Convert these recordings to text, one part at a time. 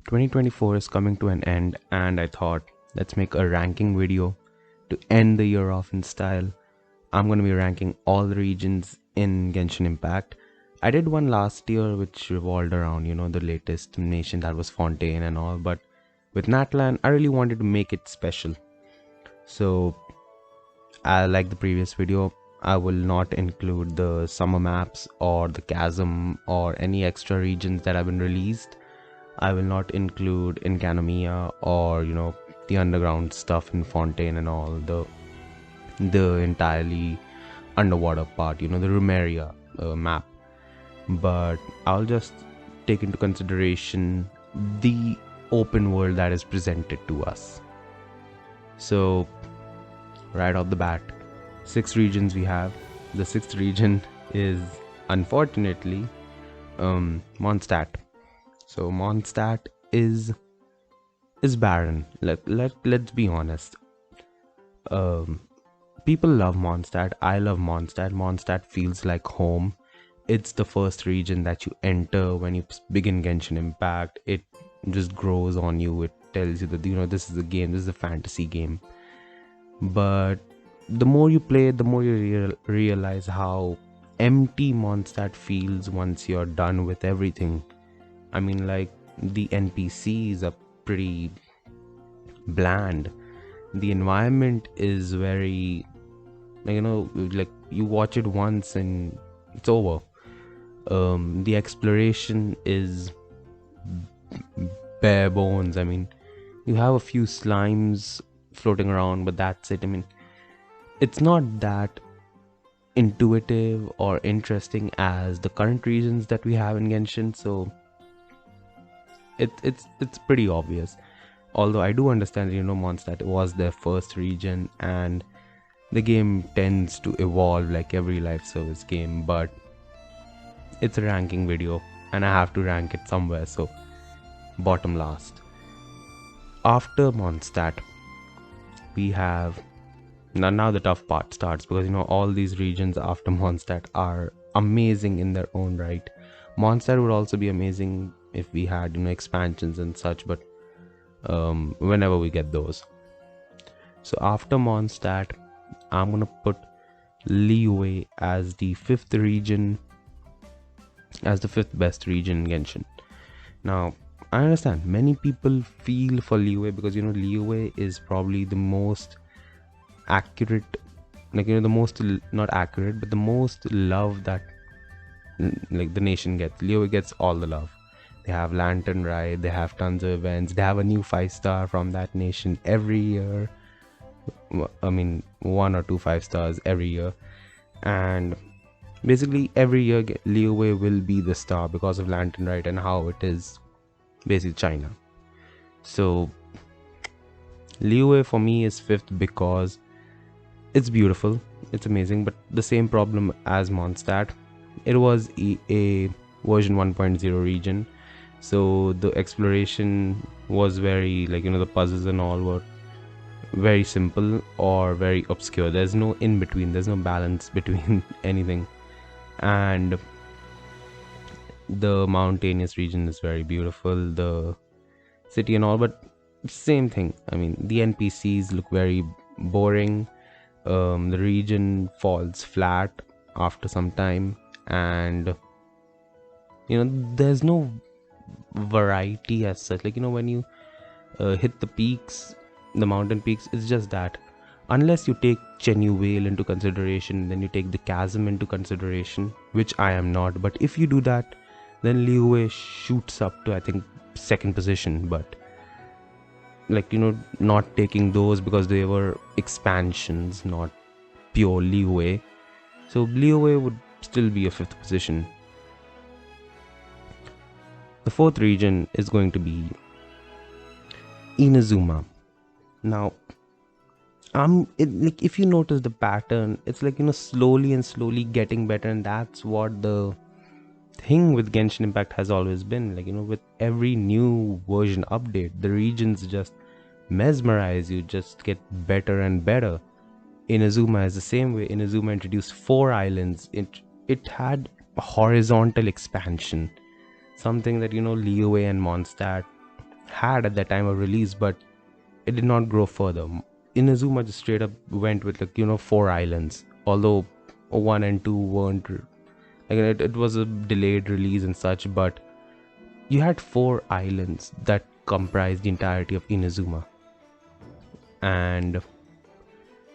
2024 is coming to an end, and I thought let's make a ranking video to end the year off in style. I'm going to be ranking all the regions in Genshin Impact. I did one last year which revolved around, the latest nation, that was Fontaine and all, but with Natlan, I really wanted to make it special. So, like the previous video, I will not include the summer maps or the chasm or any extra regions that have been released. I will not include Incanomia or the underground stuff in Fontaine and all, the entirely underwater part, the Rumeria map. But I'll just take into consideration the open world that is presented to us. So right off the bat, 6 regions we have. The 6th region is unfortunately Mondstadt. So Mondstadt is barren. Let's be honest. People love Mondstadt. I love Mondstadt. Mondstadt feels like home. It's the first region that you enter when you begin Genshin Impact. It just grows on you. It tells you that this is a game. This is a fantasy game. But the more you play, the more you realize how empty Mondstadt feels once you're done with everything. I mean, like, the NPCs are pretty bland. The environment is very, like you watch it once and it's over. The exploration is bare bones. I mean, you have a few slimes floating around, but that's it. I mean, it's not that intuitive or interesting as the current regions that we have in Genshin, so it's pretty obvious. Although I do understand that Mondstadt was their first region and the game tends to evolve like every live service game, but it's a ranking video and I have to rank it somewhere, so bottom last. After Mondstadt we have now the tough part starts, because all these regions after Mondstadt are amazing in their own right. Mondstadt would also be amazing if we had expansions and such, but whenever we get those. So after Mondstadt, I'm gonna put Liyue as the 5th region, as the 5th best region in Genshin. Now I understand many people feel for Liyue because Liyue is probably the most accurate, the most not accurate, but the most love that the nation gets. Liyue gets all the love. They have Lantern Ride, they have tons of events, they have a new 5-star from that nation every year. I mean, 1 or 2 5-stars every year, and basically every year Liyue will be the star because of Lantern Ride and how it is basically China. So Liyue for me is 5th because it's beautiful, it's amazing, but the same problem as Mondstadt. It was a version 1.0 region, so the exploration was very the puzzles and all were very simple or very obscure. There's no in between, there's no balance between anything. And the mountainous region is very beautiful, the city and all, but same thing. I mean, the NPCs look very boring. The region falls flat after some time, and there's no variety as such. When you hit the peaks, the mountain peaks, it's just that unless you take Chenyu Vale into consideration, then you take the chasm into consideration, which I am not, but if you do that, then Liyue shoots up to I think 2nd position. But not taking those because they were expansions, not pure Liyue, so Liyue would still be a 5th position. The 4th region is going to be Inazuma. Now if you notice the pattern, it's slowly getting better, and that's what the thing with Genshin Impact has always been. With every new version update, the regions just mesmerize you, just get better and better. Inazuma is the same way. Inazuma introduced 4 islands. It had a horizontal expansion, something that Liyue and Mondstadt had at that time of release, but it did not grow further. Inazuma just straight up went with 4 islands, although 1 and 2 weren't it was a delayed release and such, but you had 4 islands that comprised the entirety of Inazuma. And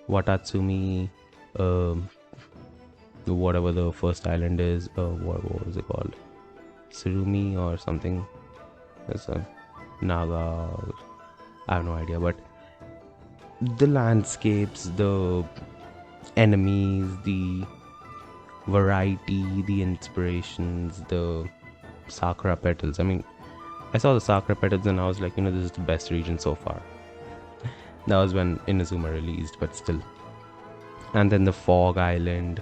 Watatsumi, whatever the first island is, what was it called? Surumi or something. It's a Naga, I have no idea, but the landscapes, the enemies, the variety, the inspirations, the sakura petals. I mean, I saw the sakura petals and I was like, this is the best region so far. That was when Inazuma released, but still. And then the fog island,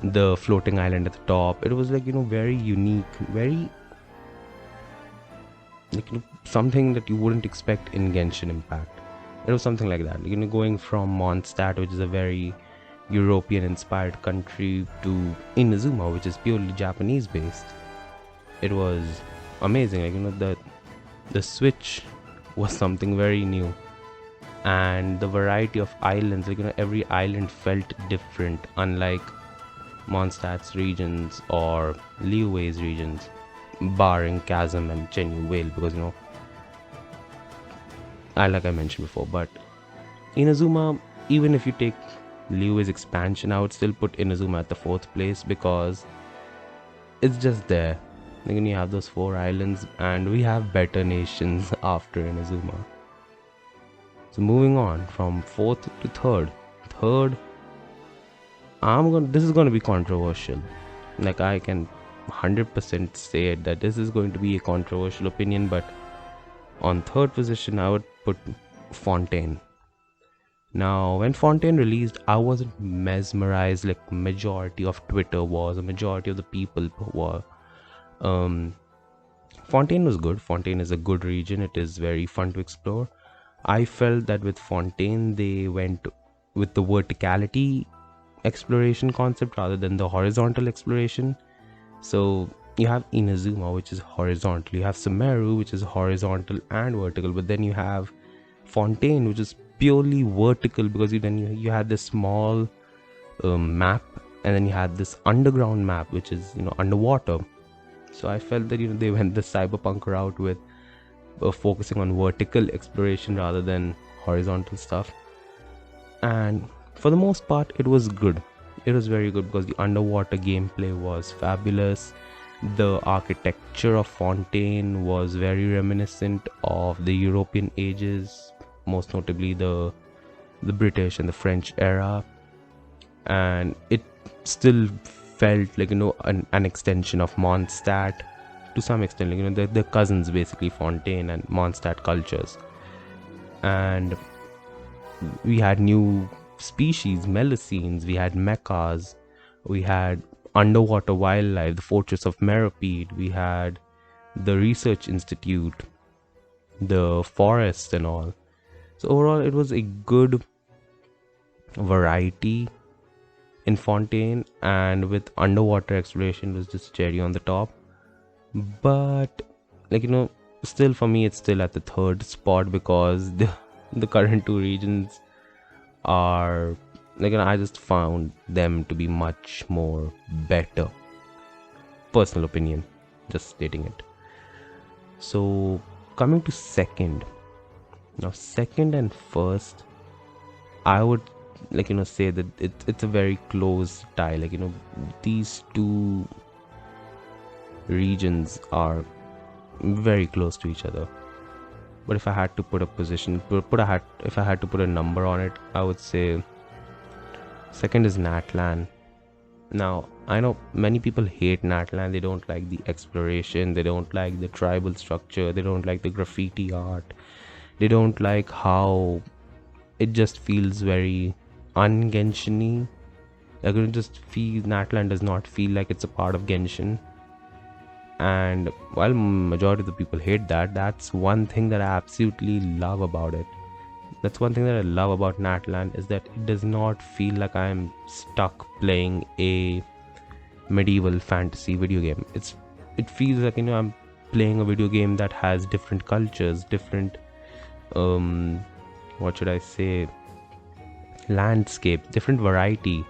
the floating island at the top, it was like, very unique, very something that you wouldn't expect in Genshin Impact. It was something like that, going from Mondstadt, which is a very European inspired country, to Inazuma, which is purely Japanese based. It was amazing, the switch was something very new, and the variety of islands, every island felt different, unlike Mondstadt's regions or Liyue's regions, barring Chasm and Chenyu Whale, because like I mentioned before. But Inazuma, even if you take Liyue's expansion, I would still put Inazuma at the 4th place, because it's just there. You have those 4 islands, and we have better nations after Inazuma. So moving on from 4th to 3rd. This is going to be controversial. I can 100% say it that this is going to be a controversial opinion, but on 3rd position I would put Fontaine. Now, when Fontaine released, I wasn't mesmerized like majority of Twitter was, a majority of the people were. Fontaine was good. Fontaine is a good region. It is very fun to explore. I felt that with Fontaine, they went with the verticality exploration concept rather than the horizontal exploration. So you have Inazuma, which is horizontal. You have Sumeru, which is horizontal and vertical. But then you have Fontaine, which is purely vertical, because you had this small map, and then you had this underground map, which is underwater. So I felt that they went the cyberpunk route with focusing on vertical exploration rather than horizontal stuff. And for the most part, it was good. It was very good, because the underwater gameplay was fabulous. The architecture of Fontaine was very reminiscent of the European ages, most notably the British and the French era, and it still felt like an extension of Mondstadt to some extent. They're cousins basically, Fontaine and Mondstadt cultures. And we had new species, Melusines, we had mechas, we had underwater wildlife, the Fortress of Meropide, we had the Research Institute, the forests and all. So overall, it was a good variety in Fontaine, and with underwater exploration was just cherry on the top. But still for me, it's still at the 3rd spot, because the current 2 regions are I just found them to be much more better. Personal opinion, just stating it. So coming to 2nd. Now 2nd and 1st, I would say that it's a very close tie. These 2 regions are very close to each other. But if I had to put a position, if I had to put a number on it, I would say 2nd is Natlan. Now, I know many people hate Natlan. They don't like the exploration, they don't like the tribal structure, they don't like the graffiti art, they don't like how it just feels very un-Genshin-y. It just feels, Natlan does not feel like it's a part of Genshin. And while majority of the people hate that, that's one thing that I absolutely love about it. That's one thing that I love about Natlan, is that it does not feel like I'm stuck playing a medieval fantasy video game. It feels like I'm playing a video game that has different cultures, different what should I say, landscape, different variety.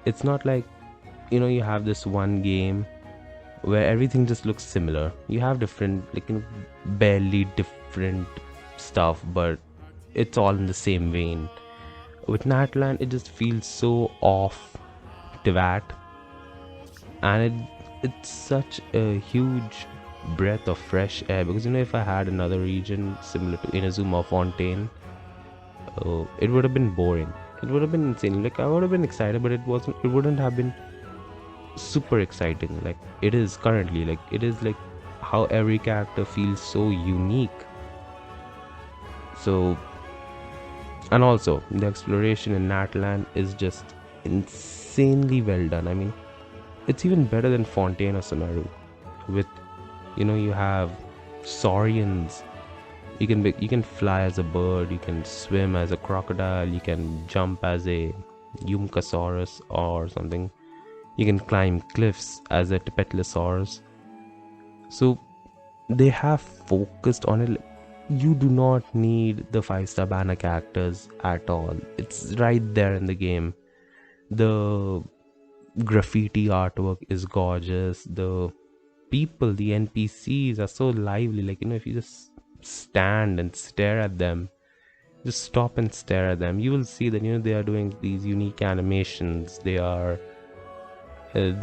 It's not like, you know, you have this one game where everything just looks similar. You have different, like, you know, barely different stuff, but it's all in the same vein. With Natlan, it just feels so off TEYVAT, and it's such a huge breath of fresh air, because, you know, if I had another region similar to Inazuma or Fontaine, it would have been boring. It would have been insane. Like, I would have been excited, but it wouldn't have been super exciting like it is currently. Like, it is like how every character feels so unique. So, and also the exploration in Natlan is just insanely well done. I mean, it's even better than Fontaine or Sumeru. With, you know, you have saurians. You can fly as a bird, you can swim as a crocodile, you can jump as a Yumkasaurus or something. You can climb cliffs as a Tepetlosaurus. So they have focused on it. You do not need the 5-star banner characters at all. It's right there in the game. The graffiti artwork is gorgeous. The people, the NPCs are so lively. Like, you know, if you just stand and stare at them, just stop and stare at them, you will see that, you know, they are doing these unique animations. They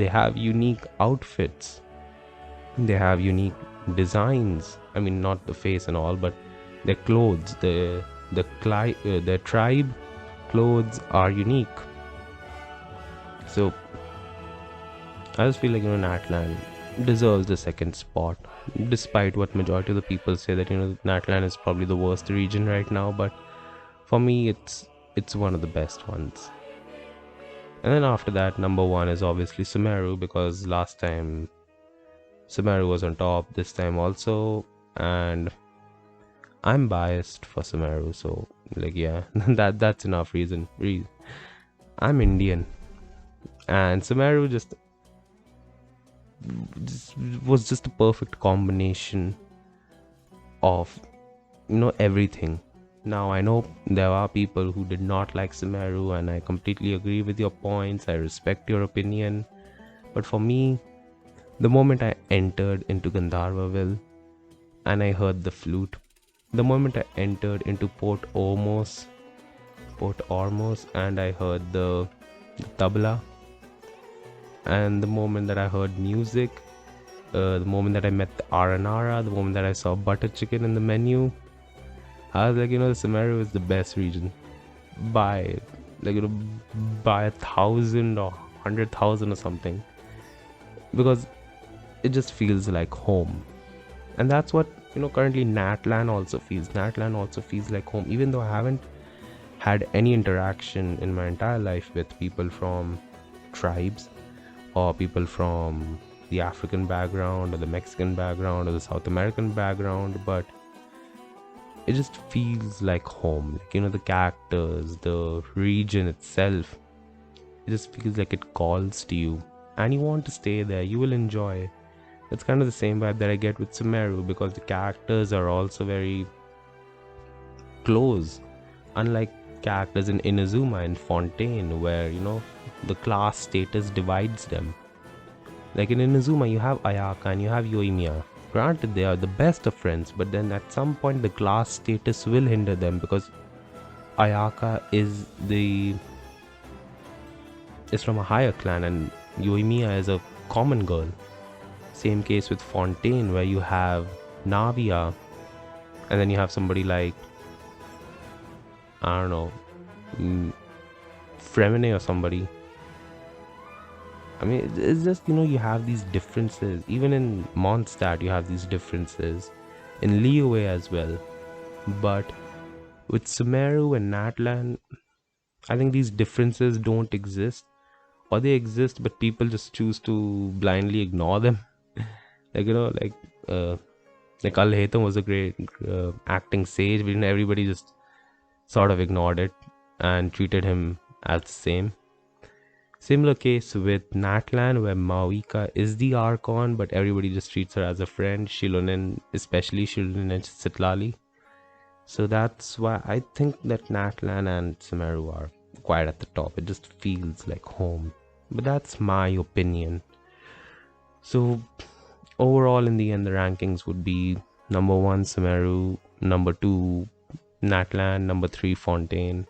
have unique outfits. They have unique designs. I mean, not the face and all, but their clothes, their tribe clothes are unique. So I just feel like, you know, Natlan deserves the second spot, despite what majority of the people say, that, you know, Natlan is probably the worst region right now. But for me, it's one of the best ones. And then after that, number one is obviously Sumeru, because last time Sumeru was on top, this time also, and I'm biased for Sumeru, so, like, yeah, that's enough reason. I'm Indian, and Sumeru just was just a perfect combination of, you know, everything. Now, I know there are people who did not like Sumeru, and I completely agree with your points. I respect your opinion. But for me, the moment I entered into Gandharvaville and I heard the flute, the moment I entered into Port Ormos and I heard the tabla, and the moment that I heard music, the moment that I met the Aranara, the moment that I saw butter chicken in the menu, I was like, you know, Sumeru is the best region by, like, you know, by 1,000 or 100,000 or something, because it just feels like home. And that's what, you know, currently Natlan also feels. Natlan also feels like home, even though I haven't had any interaction in my entire life with people from tribes or people from the African background or the Mexican background or the South American background, but it just feels like home. Like, you know, the characters, the region itself, it just feels like it calls to you and you want to stay there. You will enjoy. It's kind of the same vibe that I get with Sumeru, because the characters are also very close, unlike characters in Inazuma and Fontaine, where, you know, the class status divides them. Like in Inazuma, you have Ayaka and you have Yoimiya. Granted, they are the best of friends, but then at some point the class status will hinder them, because Ayaka is from a higher clan and Yoimiya is a common girl. Same case with Fontaine, where you have Navia and then you have somebody like, I don't know, Fremine or somebody. I mean, it's just, you know, you have these differences. Even in Mondstadt, you have these differences. In Liyue as well. But with Sumeru and Natlan, I think these differences don't exist. Or they exist, but people just choose to blindly ignore them. Like, you know, like Al-Haytham was a great acting sage, but everybody just sort of ignored it and treated him as the same. Similar case with Natlan, where Maoika is the Archon, but everybody just treats her as a friend. Shilonen, especially Shilonen and Sitlali. So that's why I think that Natlan and Sumeru are quite at the top. It just feels like home. But that's my opinion. So overall, in the end, the rankings would be number 1 Sumeru, number 2 Natlan, number 3 Fontaine,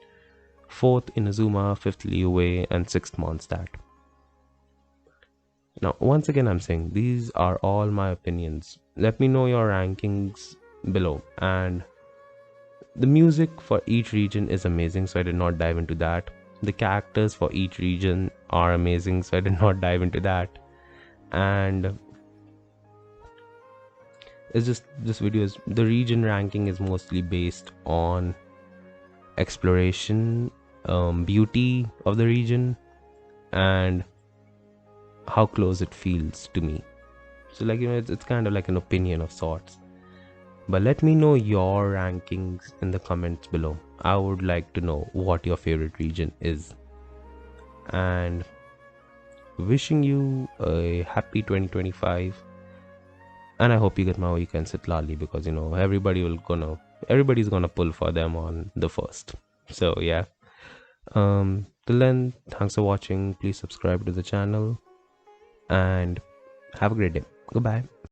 4th Inazuma, 5th Liyue, and 6th Mondstadt. Now, once again, I'm saying these are all my opinions. Let me know your rankings below. And the music for each region is amazing, so I did not dive into that. The characters for each region are amazing, so I did not dive into that. And it's just, this video is, the region ranking is mostly based on exploration, beauty of the region, and how close it feels to me. So like, it's kind of like an opinion of sorts. But let me know your rankings in the comments below. I would like to know what your favorite region is. And wishing you a happy 2025. And I hope you get Maoika and Sitlali, because everybody's gonna pull for them on the 1st. So yeah. Till then, thanks for watching. Please subscribe to the channel and have a great day. Goodbye.